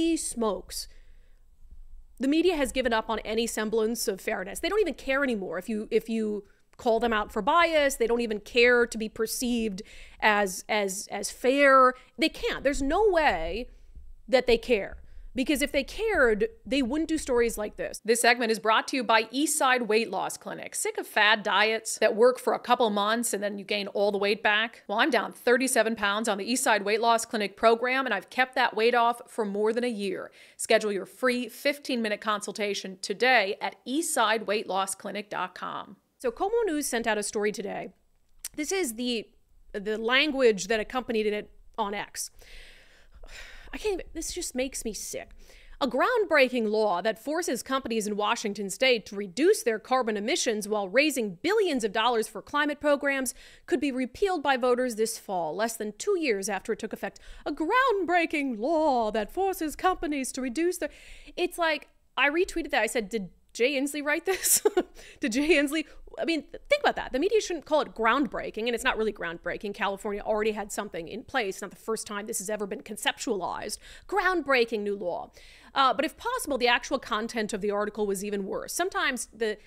holy smokes. The media has given up on any semblance of fairness. They don't even care anymore if you call them out for bias. They don't even care to be perceived as fair. They can't. There's no way that they care. Because if they cared, they wouldn't do stories like this. This segment is brought to you by Eastside Weight Loss Clinic. Sick of fad diets that work for a couple months and then you gain all the weight back? Well, I'm down 37 pounds on the Eastside Weight Loss Clinic program, and I've kept that weight off for more than a year. Schedule your free 15-minute consultation today at eastsideweightlossclinic.com. So Como News sent out a story today. This is the language that accompanied it on X. This just makes me sick. A groundbreaking law that forces companies in Washington state to reduce their carbon emissions while raising billions of dollars for climate programs could be repealed by voters this fall, less than 2 years after it took effect. A groundbreaking law that forces companies to reduce their... It's like, I retweeted that. I said, did Jay Inslee write this? Did Jay Inslee... I mean, think about that. The media shouldn't call it groundbreaking, and it's not really groundbreaking. California already had something in place. It's not the first time this has ever been conceptualized. Groundbreaking new law. But if possible, the actual content of the article was even worse. Sometimes the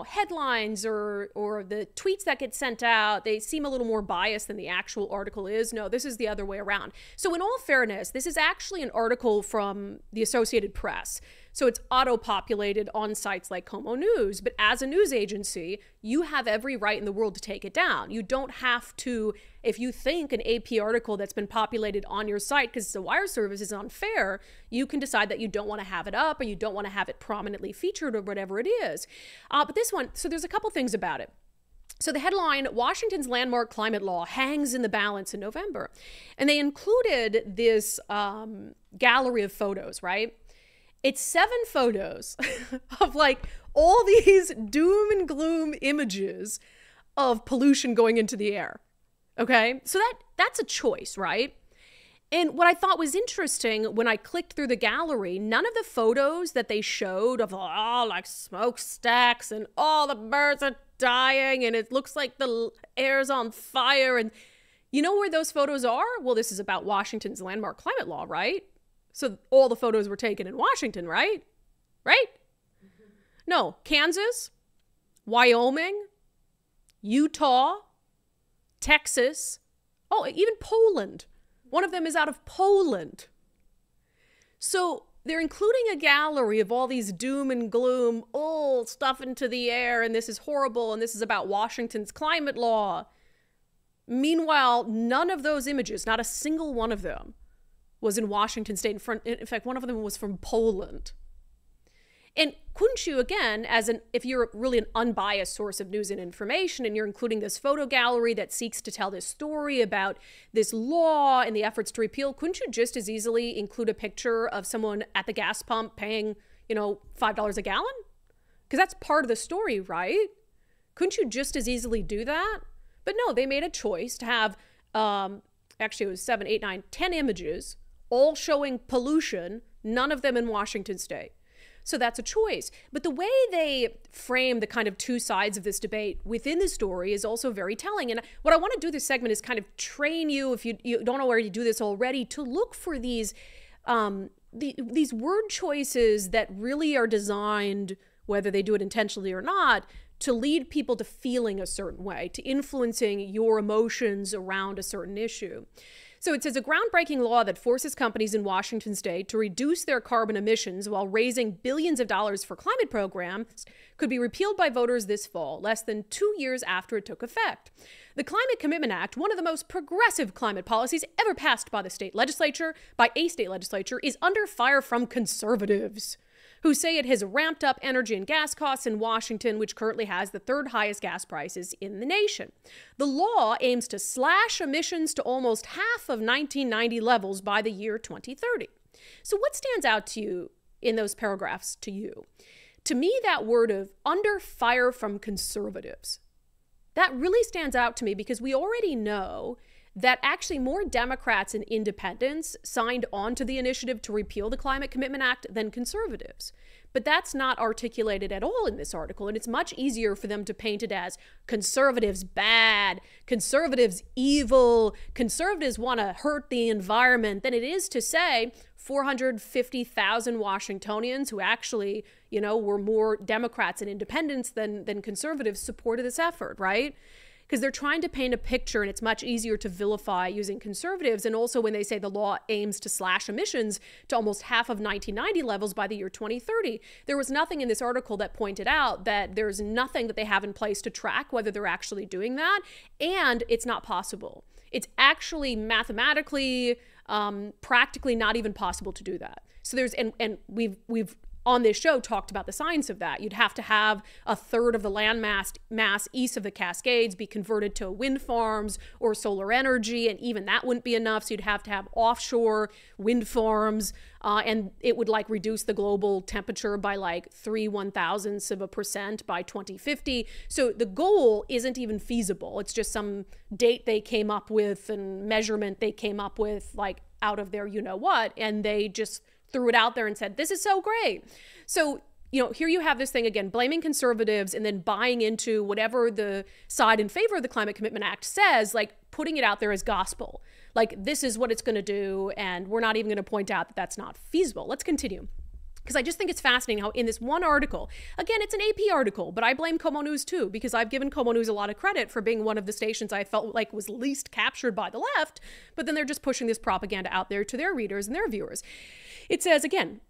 headlines or the tweets that get sent out, they seem a little more biased than the actual article is. No, this is the other way around. So in all fairness, this is actually an article from the Associated Press. So it's auto-populated on sites like Como News. But as a news agency, you have every right in the world to take it down. You don't have to, if you think an AP article that's been populated on your site because the wire service is unfair, you can decide that you don't want to have it up or you don't want to have it prominently featured or whatever it is. But this one, so there's a couple things about it. So the headline, Washington's landmark climate law hangs in the balance in November. And they included this gallery of photos, right? It's 7 photos of like all these doom and gloom images of pollution going into the air. Okay, so that's a choice, right? And what I thought was interesting when I clicked through the gallery, none of the photos that they showed of like smokestacks and all the birds are dying and it looks like the air's on fire. And you know where those photos are? Well, this is about Washington's landmark climate law, right? So all the photos were taken in Washington, right? Right? No, Kansas, Wyoming, Utah, Texas, oh, even Poland. One of them is out of Poland. So they're including a gallery of all these doom and gloom, stuff into the air, and this is horrible, and this is about Washington's climate law. Meanwhile, none of those images, not a single one of them, was in Washington state. In fact, one of them was from Poland. And couldn't you, again, if you're really an unbiased source of news and information and you're including this photo gallery that seeks to tell this story about this law and the efforts to repeal, couldn't you just as easily include a picture of someone at the gas pump paying, $5 a gallon? Because that's part of the story, right? Couldn't you just as easily do that? But no, they made a choice to have, actually it was 7, 8, 9, 10 images, all showing pollution, none of them in Washington state. So that's a choice. But the way they frame the kind of two sides of this debate within the story is also very telling. And what I want to do this segment is kind of train you, if you don't know where you do this already, to look for these word choices that really are designed, whether they do it intentionally or not, to lead people to feeling a certain way, to influencing your emotions around a certain issue. So it says a groundbreaking law that forces companies in Washington state to reduce their carbon emissions while raising billions of dollars for climate programs could be repealed by voters this fall, less than 2 years after it took effect. The Climate Commitment Act, one of the most progressive climate policies ever passed by a state legislature, is under fire from conservatives, who say it has ramped up energy and gas costs in Washington, which currently has the 3rd highest gas prices in the nation. The law aims to slash emissions to almost half of 1990 levels by the year 2030. So what stands out to you in those paragraphs to you? To me, that word of under fire from conservatives, that really stands out to me because we already know that actually more Democrats and independents signed on to the initiative to repeal the Climate Commitment Act than conservatives. But that's not articulated at all in this article, and it's much easier for them to paint it as conservatives bad, conservatives evil, conservatives want to hurt the environment than it is to say 450,000 Washingtonians who actually, you know, were more Democrats and independents than conservatives supported this effort, right? Because they're trying to paint a picture, and it's much easier to vilify using conservatives. And also when they say the law aims to slash emissions to almost half of 1990 levels by the year 2030, there was nothing in this article that pointed out that there's nothing that they have in place to track whether they're actually doing that, and it's not possible. It's actually mathematically, practically not even possible to do that. So there's, and we've on this show talked about the science of that. You'd have to have a third of the land mass east of the Cascades be converted to wind farms or solar energy, and even that wouldn't be enough. So you'd have to have offshore wind farms, and it would like reduce the global temperature by like 0.003% by 2050. So the goal isn't even feasible. It's just some date they came up with and measurement they came up with, like out of their you-know-what, and they just threw it out there and said, this is so great. So, you know, here you have this thing again, blaming conservatives and then buying into whatever the side in favor of the Climate Commitment Act says, like putting it out there as gospel. Like, this is what it's going to do, and we're not even going to point out that that's not feasible. Let's continue. Because I just think it's fascinating how in this one article, again, it's an AP article, but I blame Como News too, because I've given Como News a lot of credit for being one of the stations I felt like was least captured by the left, but then they're just pushing this propaganda out there to their readers and their viewers. It says, again,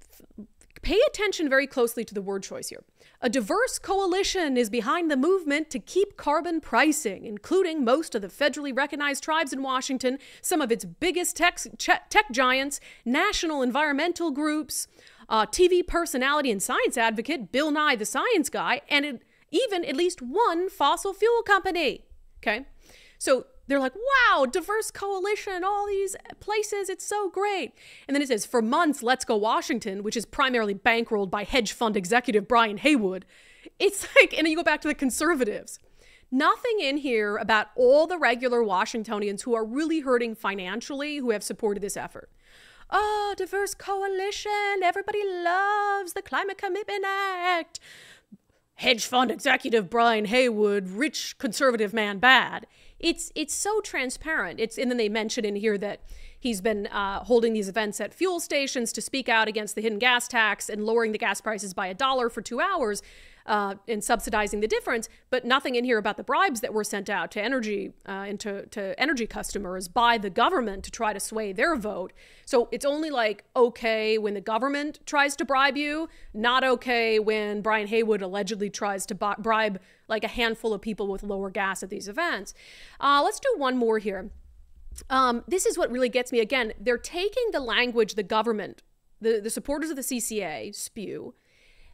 pay attention very closely to the word choice here. A diverse coalition is behind the movement to keep carbon pricing, including most of the federally recognized tribes in Washington, some of its biggest tech giants, national environmental groups, TV personality and science advocate Bill Nye the Science Guy, and even at least one fossil fuel company. Okay? So they're like, wow, diverse coalition, all these places, it's so great. And then it says, for months, Let's Go Washington, which is primarily bankrolled by hedge fund executive Brian Haywood. It's like, and then you go back to the conservatives. Nothing in here about all the regular Washingtonians who are really hurting financially who have supported this effort. Oh, diverse coalition, everybody loves the Climate Commitment Act. Hedge fund executive Brian Haywood, rich conservative man bad. It's so transparent. And then they mention in here that he's been holding these events at fuel stations to speak out against the hidden gas tax and lowering the gas prices by $1 for 2 hours and subsidizing the difference. But nothing in here about the bribes that were sent out to energy to energy customers by the government to try to sway their vote. So it's only like okay when the government tries to bribe you, not okay when Brian Haywood allegedly tries to bribe like a handful of people with lower gas at these events. Let's do one more here. This is what really gets me. Again, they're taking the language the government, the supporters of the CCA spew,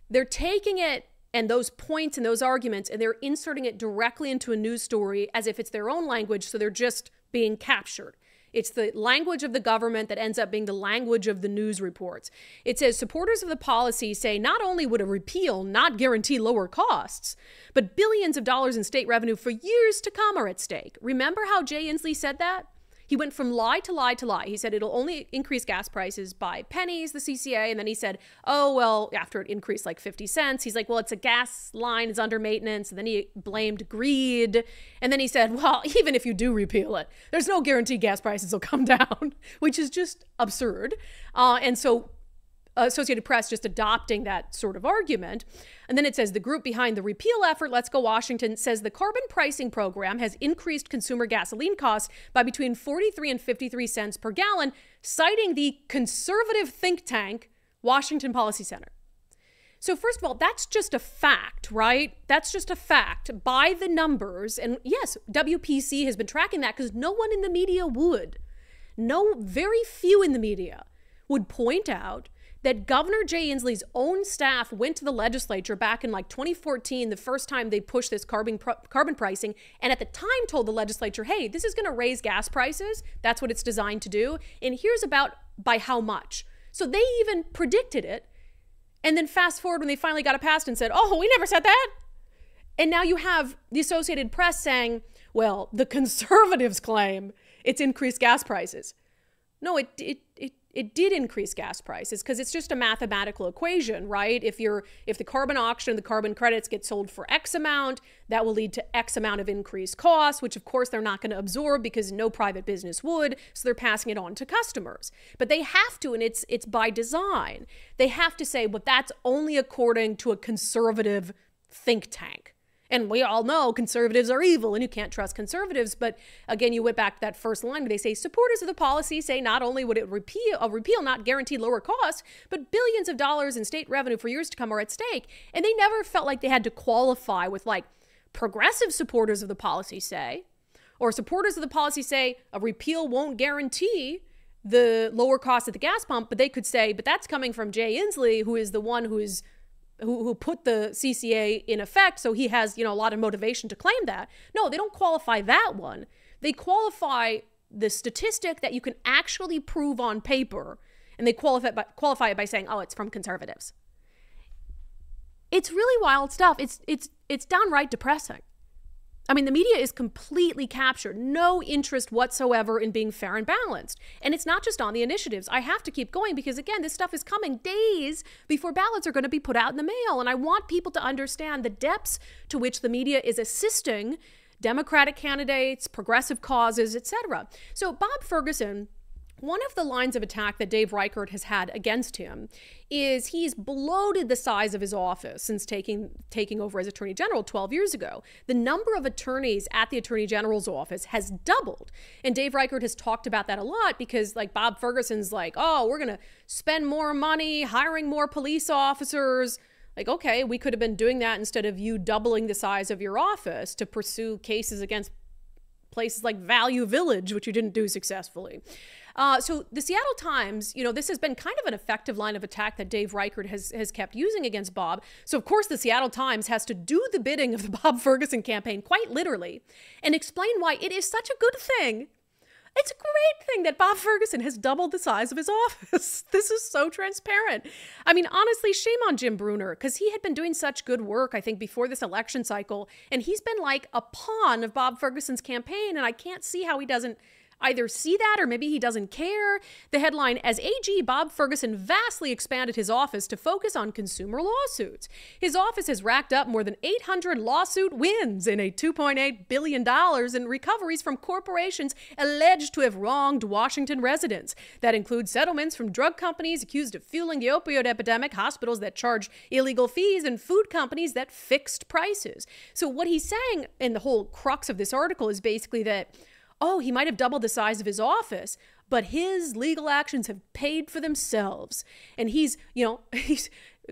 they're taking it and those points and those arguments, and they're inserting it directly into a news story as if it's their own language, so they're just being captured. It's the language of the government that ends up being the language of the news reports. It says supporters of the policy say not only would a repeal not guarantee lower costs, but billions of dollars in state revenue for years to come are at stake. Remember how Jay Inslee said that? He went from lie to lie to lie. He said it'll only increase gas prices by pennies, the CCA. And then he said, oh, well, after it increased like 50 cents, he's like, well, it's a gas line, it's under maintenance. And then he blamed greed. And then he said, well, even if you do repeal it, there's no guarantee gas prices will come down, which is just absurd. And so Associated Press just adopting that sort of argument. And then it says the group behind the repeal effort, Let's Go Washington, says the carbon pricing program has increased consumer gasoline costs by between 43 and 53 cents per gallon, citing the conservative think tank Washington Policy Center. So first of all, that's just a fact, right? That's just a fact by the numbers. And yes, WPC has been tracking that because no one in the media would. Very few in the media would point out that Governor Jay Inslee's own staff went to the legislature back in like 2014, the first time they pushed this carbon pricing, and at the time told the legislature, hey, this is going to raise gas prices. That's what it's designed to do. And here's about by how much. So they even predicted it. And then fast forward when they finally got it passed and said, oh, we never said that. And now you have the Associated Press saying, well, the conservatives claim it's increased gas prices. No, it it did increase gas prices because it's just a mathematical equation, right? If the carbon auction, the carbon credits get sold for X amount, that will lead to X amount of increased costs, which of course they're not going to absorb because no private business would, so they're passing it on to customers. But they have to, and it's by design. They have to say, but that's only according to a conservative think tank. And we all know conservatives are evil and you can't trust conservatives. But again, you went back to that first line where they say supporters of the policy say not only would it repeal not guarantee lower costs, but billions of dollars in state revenue for years to come are at stake. And they never felt like they had to qualify with like progressive supporters of the policy say, or supporters of the policy say a repeal won't guarantee the lower cost at the gas pump. But they could say, but that's coming from Jay Inslee, who is the one who put the CCA in effect, so he has, a lot of motivation to claim that. No, they don't qualify that one. They qualify the statistic that you can actually prove on paper, and they qualify it by saying, oh, it's from conservatives. It's really wild stuff. It's downright depressing. I mean, the media is completely captured. No interest whatsoever in being fair and balanced. And it's not just on the initiatives. I have to keep going because, again, this stuff is coming days before ballots are going to be put out in the mail. And I want people to understand the depths to which the media is assisting Democratic candidates, progressive causes, etc. So Bob Ferguson, one of the lines of attack that Dave Reichert has had against him is he's bloated the size of his office since taking over as Attorney General 12 years ago. The number of attorneys at the Attorney General's office has doubled. And Dave Reichert has talked about that a lot because like Bob Ferguson's like, oh, we're going to spend more money hiring more police officers. Like, okay, we could have been doing that instead of you doubling the size of your office to pursue cases against places like Value Village, which you didn't do successfully. So the Seattle Times, this has been kind of an effective line of attack that Dave Reichert has kept using against Bob. So of course the Seattle Times has to do the bidding of the Bob Ferguson campaign quite literally and explain why it is such a good thing. It's a great thing that Bob Ferguson has doubled the size of his office. This is so transparent. I mean, honestly, shame on Jim Brunner, because he had been doing such good work, I think, before this election cycle. And he's been like a pawn of Bob Ferguson's campaign. And I can't see how he doesn't either see that or maybe he doesn't care. The headline, as AG, Bob Ferguson vastly expanded his office to focus on consumer lawsuits. His office has racked up more than 800 lawsuit wins and $2.8 billion in recoveries from corporations alleged to have wronged Washington residents. That includes settlements from drug companies accused of fueling the opioid epidemic, hospitals that charged illegal fees, and food companies that fixed prices. So what he's saying in the whole crux of this article is basically that, oh, he might have doubled the size of his office, but his legal actions have paid for themselves. And he's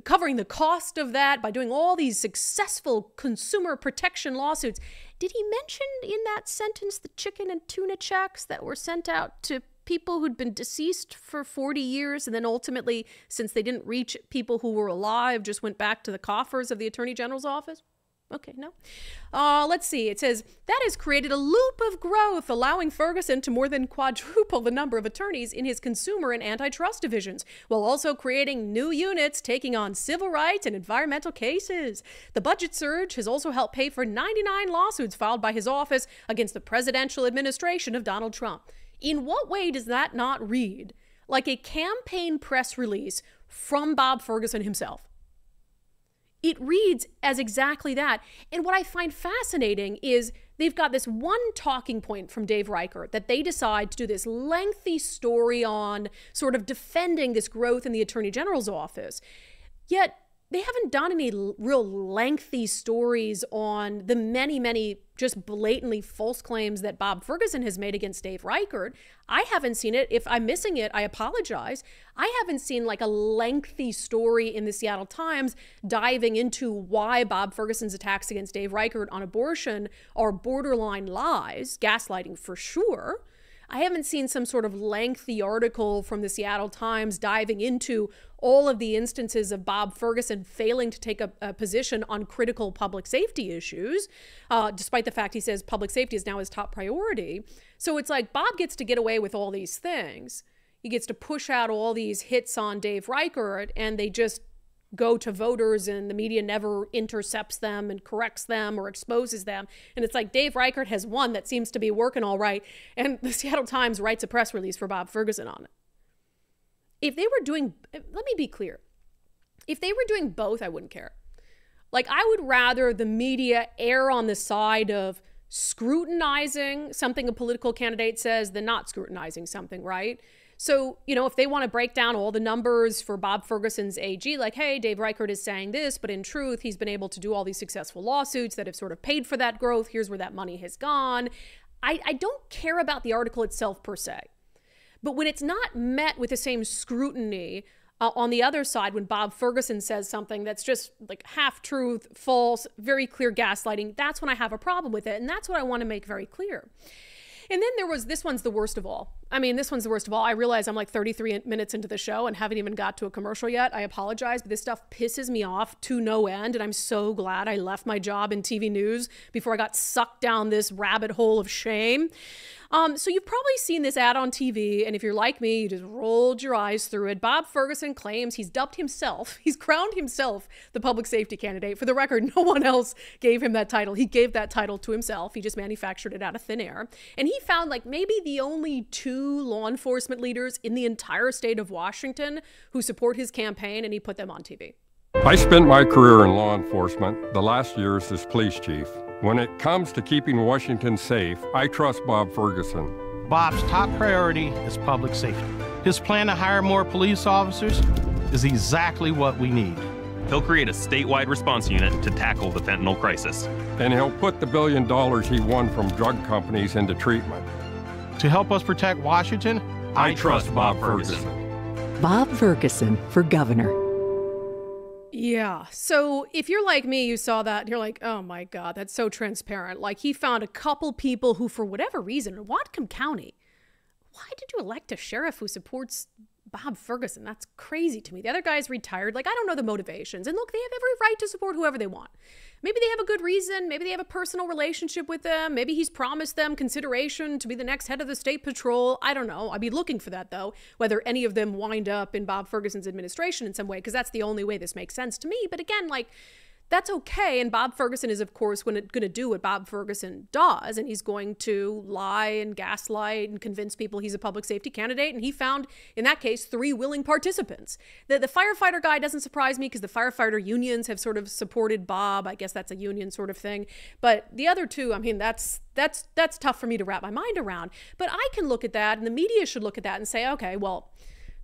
covering the cost of that by doing all these successful consumer protection lawsuits. Did he mention in that sentence the chicken and tuna checks that were sent out to people who'd been deceased for 40 years and then ultimately, since they didn't reach people who were alive, just went back to the coffers of the Attorney General's office? Okay, no. Let's see. It says, that has created a loop of growth, allowing Ferguson to more than quadruple the number of attorneys in his consumer and antitrust divisions, while also creating new units taking on civil rights and environmental cases. The budget surge has also helped pay for 99 lawsuits filed by his office against the presidential administration of Donald Trump. In what way does that not read like a campaign press release from Bob Ferguson himself? It reads as exactly that. And what I find fascinating is they've got this one talking point from Dave Reichert that they decide to do this lengthy story on, sort of defending this growth in the Attorney General's office. Yet they haven't done any real lengthy stories on the many, many just blatantly false claims that Bob Ferguson has made against Dave Reichert. I haven't seen it. If I'm missing it, I apologize. I haven't seen like a lengthy story in the Seattle Times diving into why Bob Ferguson's attacks against Dave Reichert on abortion are borderline lies, gaslighting for sure. I haven't seen some sort of lengthy article from the Seattle Times diving into all of the instances of Bob Ferguson failing to take a position on critical public safety issues, despite the fact he says public safety is now his top priority. So it's like Bob gets to get away with all these things. He gets to push out all these hits on Dave Reichert, and they just go to voters and the media never intercepts them and corrects them or exposes them. And it's like Dave Reichert has one that seems to be working all right, and the Seattle Times writes a press release for Bob Ferguson on it. if they were doing, let me be clear, if they were doing both, I wouldn't care. Like, I would rather the media err on the side of scrutinizing something a political candidate says than not scrutinizing something, right? So, if they want to break down all the numbers for Bob Ferguson's AG, like, hey, Dave Reichert is saying this, but in truth, he's been able to do all these successful lawsuits that have sort of paid for that growth. Here's where that money has gone. I don't care about the article itself per se. But when it's not met with the same scrutiny on the other side, when Bob Ferguson says something that's just like half truth, false, very clear gaslighting, that's when I have a problem with it. And that's what I want to make very clear. And then there was, this one's the worst of all. This one's the worst of all. I realize I'm like 33 minutes into the show and haven't even got to a commercial yet. I apologize, but this stuff pisses me off to no end. And I'm so glad I left my job in TV news before I got sucked down this rabbit hole of shame. So you've probably seen this ad on TV, and if you're like me, you just rolled your eyes through it. Bob Ferguson claims he's crowned himself the public safety candidate. For the record, no one else gave him that title. He gave that title to himself. He just manufactured it out of thin air. And he found like maybe the only 2 law enforcement leaders in the entire state of Washington who support his campaign, and he put them on TV. I spent my career in law enforcement, the last years as police chief. When it comes to keeping Washington safe, I trust Bob Ferguson. Bob's top priority is public safety. His plan to hire more police officers is exactly what we need. He'll create a statewide response unit to tackle the fentanyl crisis. And he'll put the $1 billion he won from drug companies into treatment. To help us protect Washington, I trust Bob Ferguson. Bob Ferguson for governor. Yeah. So if you're like me, you saw that and you're like, oh my God, that's so transparent. Like, he found a couple people who, for whatever reason, in Whatcom County, why did you elect a sheriff who supports Bob Ferguson? That's crazy to me. The other guy's retired. Like, I don't know the motivations. And look, they have every right to support whoever they want. Maybe they have a good reason. Maybe they have a personal relationship with them. Maybe he's promised them consideration to be the next head of the state patrol. I don't know. I'd be looking for that, though, whether any of them wind up in Bob Ferguson's administration in some way, because that's the only way this makes sense to me. But again, like, that's okay. And Bob Ferguson is, of course, going to do what Bob Ferguson does. And he's going to lie and gaslight and convince people he's a public safety candidate. And he found, in that case, 3 willing participants. The firefighter guy doesn't surprise me because the firefighter unions have sort of supported Bob. I guess that's a union sort of thing. But the other 2, that's tough for me to wrap my mind around. But I can look at that, and the media should look at that and say, okay, well,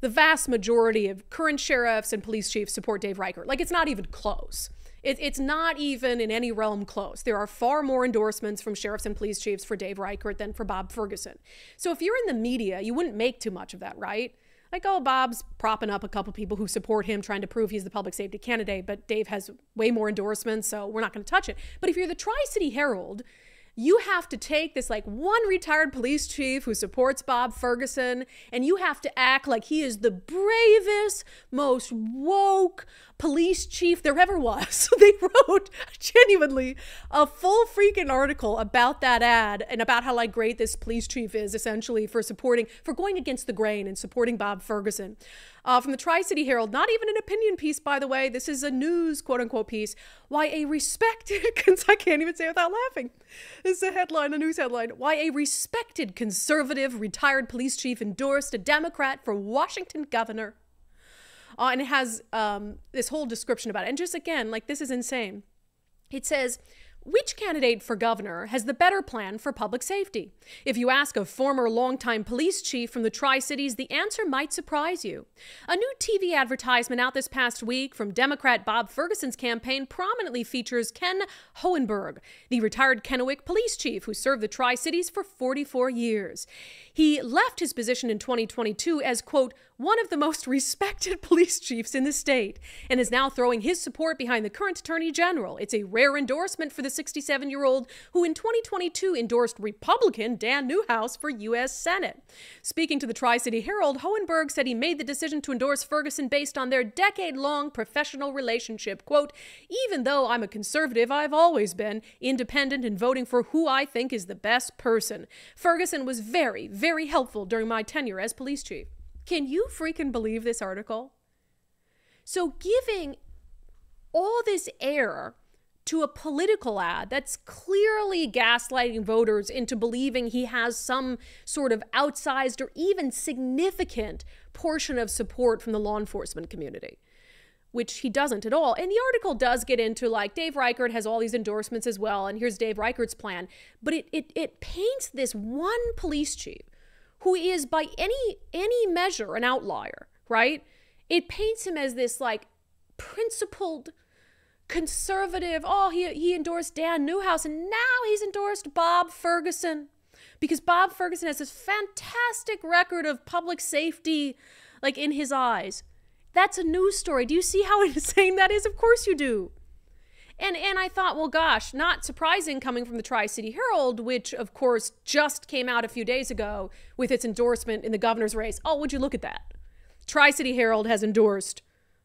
the vast majority of current sheriffs and police chiefs support Dave Reichert. Like, it's not even close. It's not even in any realm close. There are far more endorsements from sheriffs and police chiefs for Dave Reichert than for Bob Ferguson. So if you're in the media, you wouldn't make too much of that, right? Like, oh, Bob's propping up a couple people who support him, trying to prove he's the public safety candidate, but Dave has way more endorsements, so we're not going to touch it. But if you're the Tri-City Herald, you have to take this like one retired police chief who supports Bob Ferguson, and you have to act like he is the bravest, most woke police chief there ever was. So they wrote genuinely a full freaking article about that ad and about how like great this police chief is essentially for going against the grain and supporting Bob Ferguson. From the Tri-City Herald, not even an opinion piece, by the way. This is a news, quote unquote, piece. Why a respected, I can't even say it without laughing. This is a headline, a news headline. Why a respected conservative retired police chief endorsed a Democrat for Washington governor. And it has this whole description about it. And just again, like, this is insane. It says, which candidate for governor has the better plan for public safety? If you ask a former longtime police chief from the Tri-Cities, the answer might surprise you. A new TV advertisement out this past week from Democrat Bob Ferguson's campaign prominently features Ken Hohenberg, the retired Kennewick police chief who served the Tri-Cities for 44 years. He left his position in 2022 as, quote, one of the most respected police chiefs in the state, and is now throwing his support behind the current attorney general. It's a rare endorsement for the 67-year-old who in 2022 endorsed Republican Dan Newhouse for U.S. Senate. Speaking to the Tri-City Herald, Hohenberg said he made the decision to endorse Ferguson based on their decade-long professional relationship. Quote, even though I'm a conservative, I've always been independent in voting for who I think is the best person. Ferguson was very, very helpful during my tenure as police chief. Can you freaking believe this article? So giving all this air to a political ad that's clearly gaslighting voters into believing he has some sort of outsized or even significant portion of support from the law enforcement community, which he doesn't at all. And the article does get into, like, Dave Reichert has all these endorsements as well, and here's Dave Reichert's plan. But it paints this one police chief who is by any measure an outlier, right? It paints him as this, like, principled, conservative. Oh, he endorsed Dan Newhouse, and now he's endorsed Bob Ferguson because Bob Ferguson has this fantastic record of public safety, like, in his eyes. That's a news story. Do you see how insane that is? Of course you do. And I thought, well, gosh, not surprising coming from the Tri-City Herald, which, of course, just came out a few days ago with its endorsement in the governor's race. Oh, would you look at that? Tri-City Herald has endorsed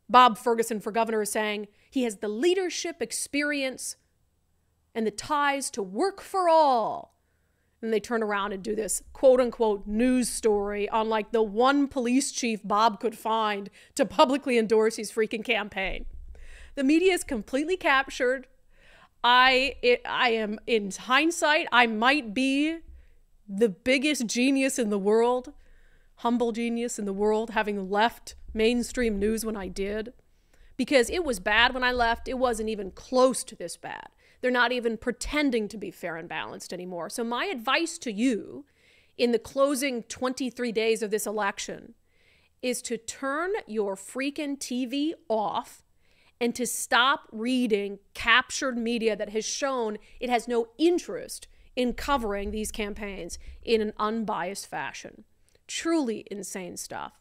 Bob Ferguson for governor, saying he has the leadership experience and the ties to work for all. And they turn around and do this quote-unquote news story on, like, the one police chief Bob could find to publicly endorse his freaking campaign. The media is completely captured. I am, in hindsight, I might be the biggest genius in the world, humble genius in the world, having left mainstream news when I did, because it was bad when I left. It wasn't even close to this bad. They're not even pretending to be fair and balanced anymore. So my advice to you in the closing 23 days of this election is to turn your freaking TV off and to stop reading captured media that has shown it has no interest in covering these campaigns in an unbiased fashion. Truly insane stuff.